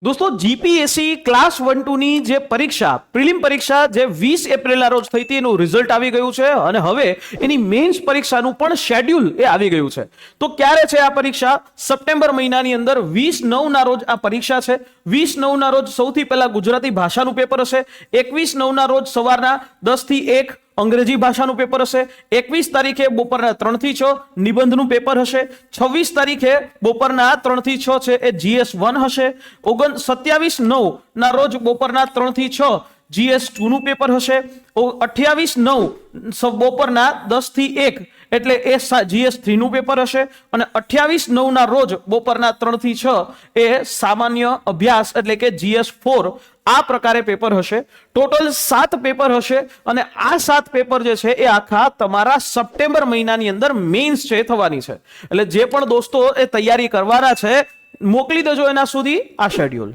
दोस्तों GPSC class 1-2 ની જે પરીક્ષા પ્રિલિમ પરીક્ષા જે 20 એપ્રિલના રોજ થઈ હતી એનું રિઝલ્ટ આવી ગયું છે અને હવે એની મેન્સ પરીક્ષાનું પણ શેડ્યુલ એ આવી ગયું છે. તો ક્યારે છે આ પરીક્ષા? સપ્ટેમ્બર મહિનાની અંદર 20/9 ના રોજ આ પરીક્ષા છે. 20/9 ના રોજ સૌથી પહેલા ગુજરાતી ભાષાનું પેપર હશે. 21/9 ના રોજ સવારના 10 થી 1 અંગ્રેજી ભાષાનું પેપર હશે. 21 તારીખે બપોરના 3 થી 6 નિબંધનું પેપર હશે. 26 તારીખે બપોરના 3 થી 6 છે એ GS1 હશે. 27/9 ના રોજ બપોરના 3 થી 6 GS2 નું પેપર હશે. 28/9 બપોરના 10 થી 1 એટલે એ GS3 નું પેપર હશે અને 28/9 ના રોજ બપોરના 3 થી 6 એ સામાન્ય અભ્યાસ એટલે કે GS4 આ પ્રકારે પેપર હશે. ટોટલ 7 પેપર હશે અને આ 7 પેપર જે છે એ આખા તમારા સપ્ટેમ્બર મહિનાની અંદર મેન્સ છે થવાની છે. એટલે જે પણ દોસ્તો એ તૈયારી કરવાના છે મોકલી દેજો એના સુધી આ શેડ્યુલ.